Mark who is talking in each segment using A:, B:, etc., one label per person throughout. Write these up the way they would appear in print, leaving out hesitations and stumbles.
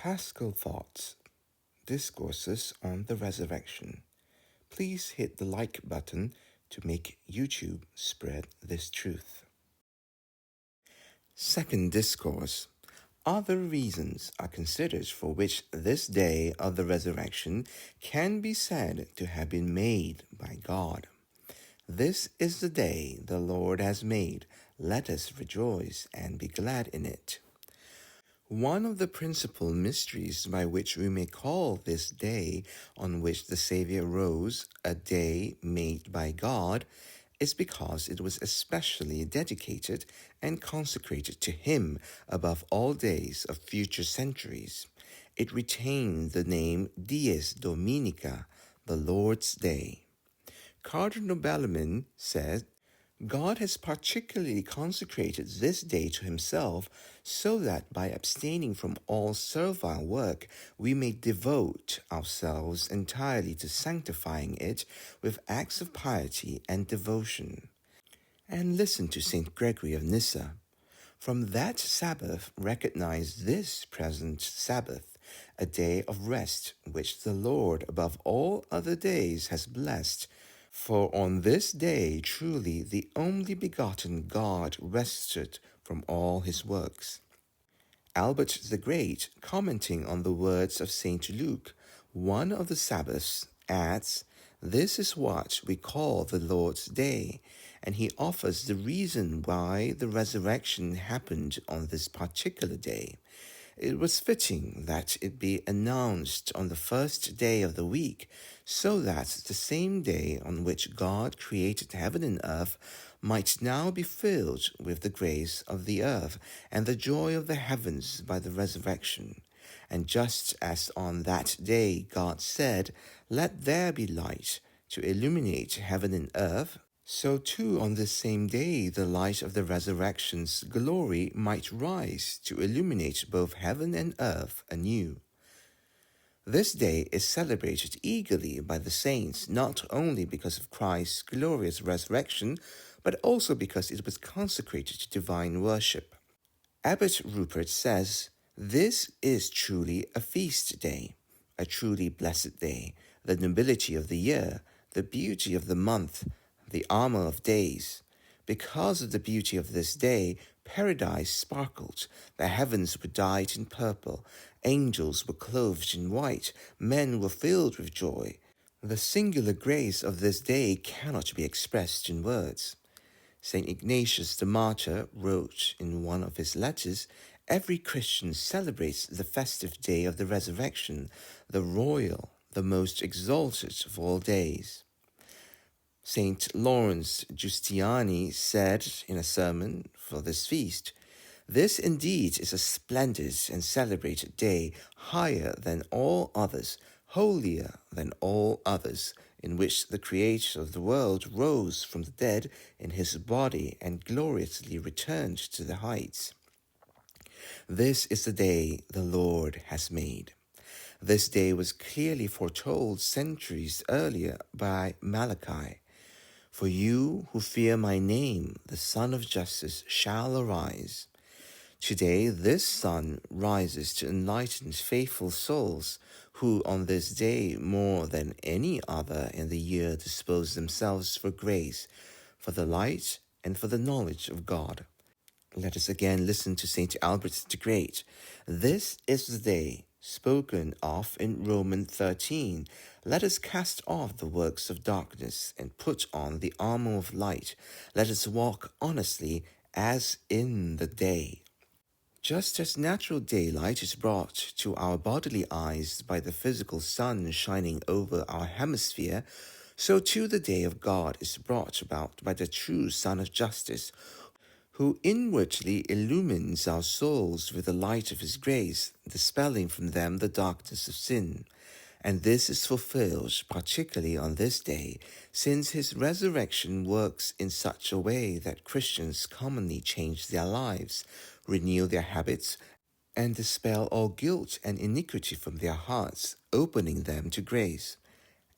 A: Paschal Thoughts, Discourses on the Resurrection. Please hit the like button to make YouTube spread this truth. Second discourse. Other reasons are considered for which this day of the resurrection can be said to have been made by God. This is the day the Lord has made. Let us rejoice and be glad in it. One of the principal mysteries by which we may call this day on which the Saviour rose a day made by God is because it was especially dedicated and consecrated to Him above all days of future centuries. It retained the name Dies Dominica, the Lord's Day. Cardinal Bellarmine said, God has particularly consecrated this day to Himself so that by abstaining from all servile work we may devote ourselves entirely to sanctifying it with acts of piety and devotion. And listen to St. Gregory of Nyssa. From that Sabbath recognize this present Sabbath, a day of rest which the Lord above all other days has blessed. For on this day truly the only begotten God rested from all his works. Albert the Great, commenting on the words of St. Luke, one of the Sabbaths, adds, "This is what we call the Lord's Day," and he offers the reason why the resurrection happened on this particular day. It was fitting that it be announced on the first day of the week, so that the same day on which God created heaven and earth might now be filled with the grace of the earth and the joy of the heavens by the resurrection. And just as on that day God said, "Let there be light," to illuminate heaven and earth, so too on this same day the light of the resurrection's glory might rise to illuminate both heaven and earth anew. This day is celebrated eagerly by the saints not only because of Christ's glorious resurrection, but also because it was consecrated to divine worship. Abbot Rupert says, "This is truly a feast day, a truly blessed day, the nobility of the year, the beauty of the month, the armor of days. Because of the beauty of this day, paradise sparkled, the heavens were dyed in purple, angels were clothed in white, men were filled with joy. The singular grace of this day cannot be expressed in words." St. Ignatius the Martyr wrote in one of his letters, "Every Christian celebrates the festive day of the resurrection, the royal, the most exalted of all days." St. Lawrence Giustiniani said in a sermon for this feast, "This indeed is a splendid and celebrated day, higher than all others, holier than all others, in which the Creator of the world rose from the dead in his body and gloriously returned to the heights. This is the day the Lord has made." This day was clearly foretold centuries earlier by Malachi. "For you who fear my name, the Sun of Justice shall arise." Today, this sun rises to enlighten faithful souls who on this day more than any other in the year dispose themselves for grace, for the light, and for the knowledge of God. Let us again listen to St. Albert the Great. "This is the day spoken of in Romans 13. Let us cast off the works of darkness and put on the armor of light. Let us walk honestly as in the day." Just as natural daylight is brought to our bodily eyes by the physical sun shining over our hemisphere, so too the day of God is brought about by the true Sun of Justice, who inwardly illumines our souls with the light of his grace, dispelling from them the darkness of sin. And this is fulfilled particularly on this day, since his resurrection works in such a way that Christians commonly change their lives, renew their habits, and dispel all guilt and iniquity from their hearts, opening them to grace.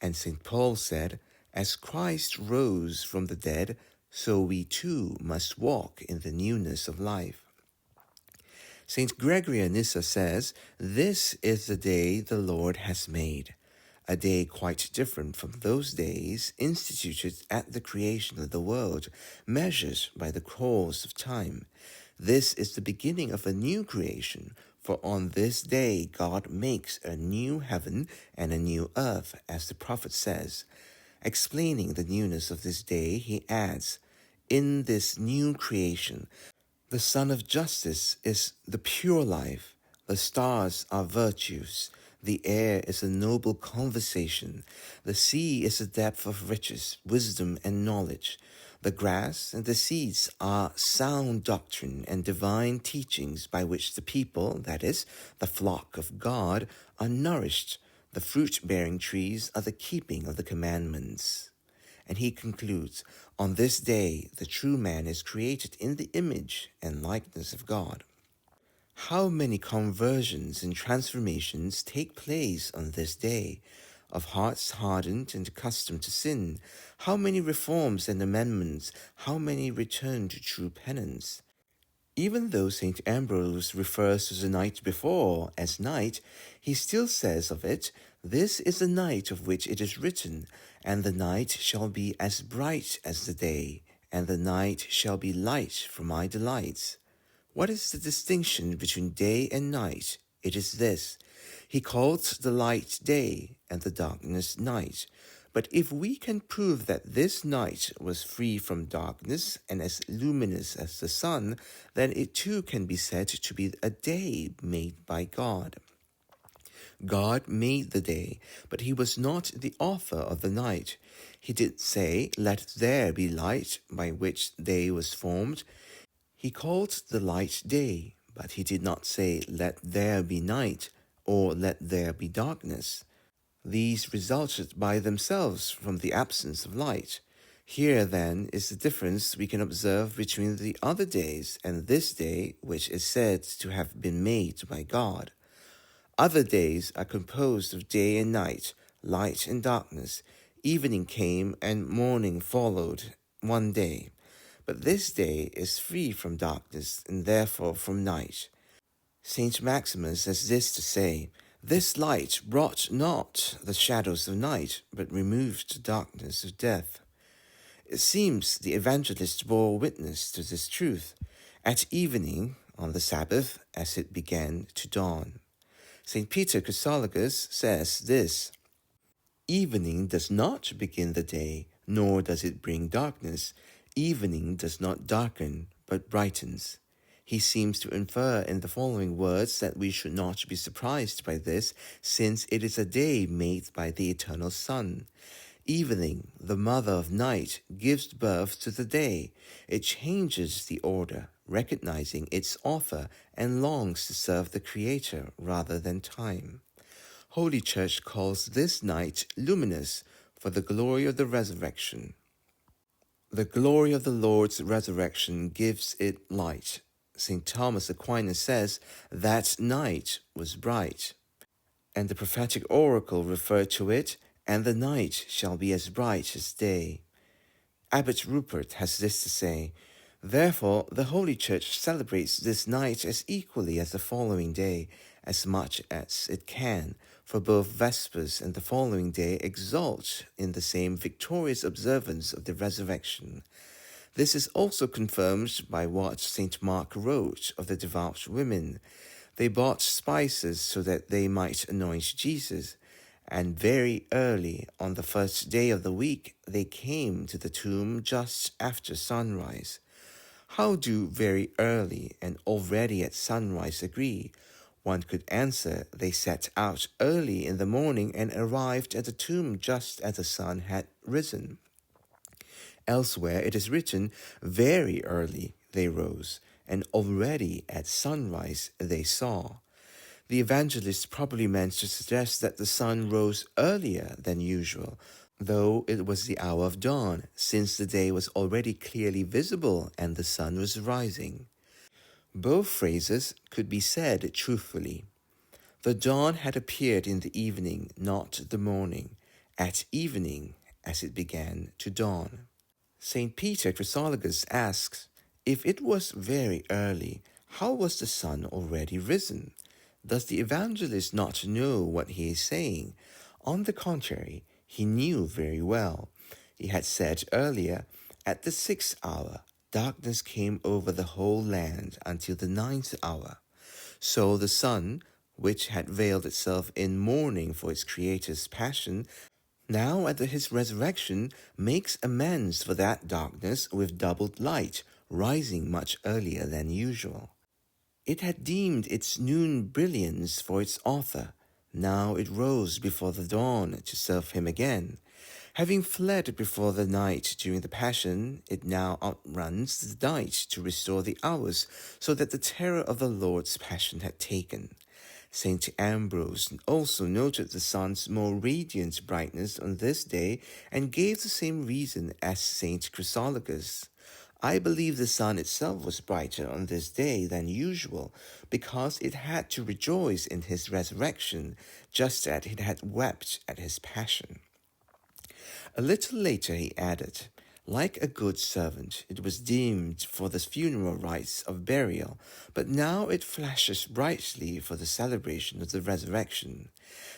A: And St. Paul said, "As Christ rose from the dead, so we too must walk in the newness of life." Saint Gregory of Nyssa says, "This is the day the Lord has made," a day quite different from those days instituted at the creation of the world, measured by the course of time. This is the beginning of a new creation, for on this day God makes a new heaven and a new earth, as the prophet says. Explaining the newness of this day, he adds, "In this new creation, the Sun of Justice is the pure life, the stars are virtues, the air is a noble conversation, the sea is a depth of riches, wisdom, and knowledge. The grass and the seeds are sound doctrine and divine teachings by which the people, that is, the flock of God, are nourished. The fruit-bearing trees are the keeping of the commandments." And he concludes, "On this day, the true man is created in the image and likeness of God." How many conversions and transformations take place on this day, of hearts hardened and accustomed to sin? How many reforms and amendments? How many return to true penance? Even though St. Ambrose refers to the night before as night, he still says of it, "This is the night of which it is written, and the night shall be as bright as the day, and the night shall be light for my delights." What is the distinction between day and night? It is this: he calls the light day and the darkness night. But if we can prove that this night was free from darkness and as luminous as the sun, then it too can be said to be a day made by God. God made the day, but he was not the author of the night. He did say, "Let there be light," by which day was formed. He called the light day, but he did not say, "Let there be night," or "Let there be darkness." These resulted by themselves from the absence of light. Here, then, is the difference we can observe between the other days and this day, which is said to have been made by God. Other days are composed of day and night, light and darkness. Evening came and morning followed one day. But this day is free from darkness and therefore from night. Saint Maximus has this to say: "This light brought not the shadows of night, but removed the darkness of death." It seems the evangelist bore witness to this truth at evening on the Sabbath as it began to dawn. St. Peter Chrysologus says this: "Evening does not begin the day, nor does it bring darkness. Evening does not darken, but brightens." He seems to infer in the following words that we should not be surprised by this, since it is a day made by the eternal Sun. Evening, the mother of night, gives birth to the day. It changes the order, recognizing its author, and longs to serve the Creator rather than time. Holy Church calls this night luminous, for the glory of the resurrection. The glory of the Lord's resurrection gives it light. St. Thomas Aquinas says, "That night was bright." And the prophetic oracle referred to it, "And the night shall be as bright as day." Abbot Rupert has this to say: "Therefore the Holy Church celebrates this night as equally as the following day, as much as it can, for both Vespers and the following day exult in the same victorious observance of the resurrection." This is also confirmed by what St. Mark wrote of the devout women. They bought spices so that they might anoint Jesus, and very early on the first day of the week they came to the tomb just after sunrise. How do very early and already at sunrise agree? One could answer they set out early in the morning and arrived at the tomb just as the sun had risen. Elsewhere it is written, "Very early they rose, and already at sunrise they saw." The evangelist probably meant to suggest that the sun rose earlier than usual, though it was the hour of dawn, since the day was already clearly visible and the sun was rising. Both phrases could be said truthfully. The dawn had appeared in the evening, not the morning, at evening as it began to dawn. St. Peter Chrysologus asks, "If it was very early, How was the sun already risen? Does the evangelist not know what he is saying? On the contrary, he knew very well. He had said earlier, "At the sixth hour, darkness came over the whole land until the ninth hour." So the sun, which had veiled itself in mourning for its Creator's passion, now at his resurrection makes amends for that darkness with doubled light, rising much earlier than usual. It had deemed its noon brilliance for its author. Now it rose before the dawn to serve him again. Having fled before the night during the Passion, it now outruns the night to restore the hours, so that the terror of the Lord's Passion had taken. Saint Ambrose also noted the sun's more radiant brightness on this day and gave the same reason as Saint Chrysologus. "I believe the sun itself was brighter on this day than usual, because it had to rejoice in his resurrection, just as it had wept at his passion." A little later he added, "Like a good servant, it was deemed for the funeral rites of burial, but now it flashes brightly for the celebration of the resurrection.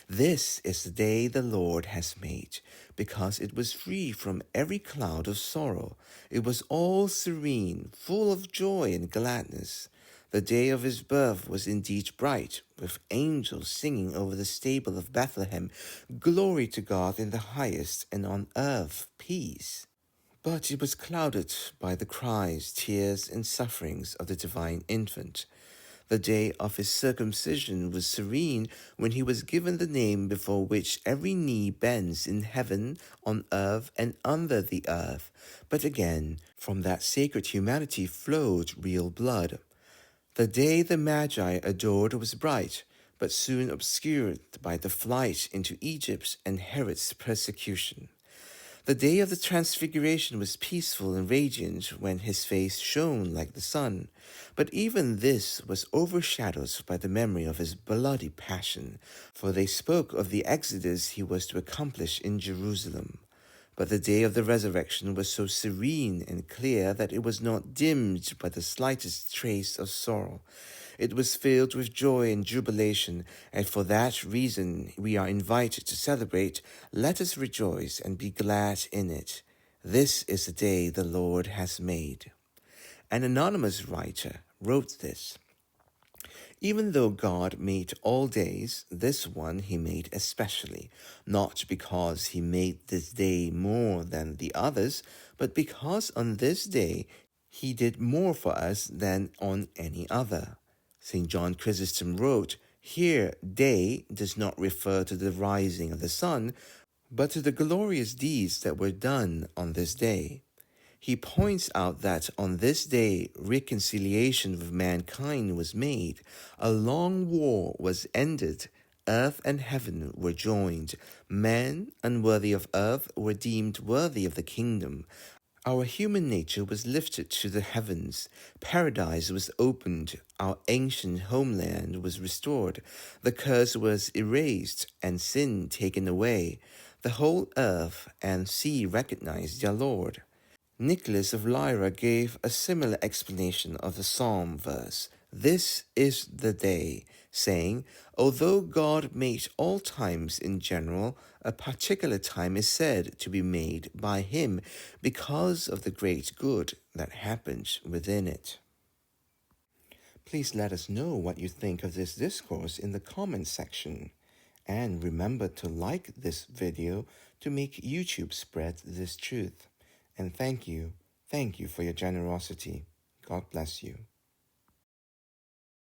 A: This is the day the Lord has made, because it was free from every cloud of sorrow. It was all serene, full of joy and gladness. The day of his birth was indeed bright, with angels singing over the stable of Bethlehem, 'Glory to God in the highest, and on earth peace.' But it was clouded by the cries, tears, and sufferings of the divine infant. The day of his circumcision was serene when he was given the name before which every knee bends in heaven, on earth, and under the earth. But again, from that sacred humanity flowed real blood. The day the Magi adored was bright, but soon obscured by the flight into Egypt and Herod's persecution. The day of the Transfiguration was peaceful and radiant when his face shone like the sun, but even this was overshadowed by the memory of his bloody passion, for they spoke of the exodus he was to accomplish in Jerusalem. But the day of the resurrection was so serene and clear that it was not dimmed by the slightest trace of sorrow. It was filled with joy and jubilation, and for that reason we are invited to celebrate. Let us rejoice and be glad in it. This is the day the Lord has made. An anonymous writer wrote this: "Even though God made all days, this one he made especially, not because he made this day more than the others, but because on this day he did more for us than on any other." St. John Chrysostom wrote, "Here, day does not refer to the rising of the sun, but to the glorious deeds that were done on this day." He points out that on this day reconciliation with mankind was made, a long war was ended, earth and heaven were joined, men unworthy of earth were deemed worthy of the kingdom. Our human nature was lifted to the heavens, paradise was opened, our ancient homeland was restored, the curse was erased, and sin taken away. The whole earth and sea recognized their Lord. Nicholas of Lyra gave a similar explanation of the psalm verse, "This is the day," saying, although God made all times in general, a particular time is said to be made by him because of the great good that happened within it. Please let us know what you think of this discourse in the comments section. And remember to like this video to make YouTube spread this truth. And thank you for your generosity. God bless you.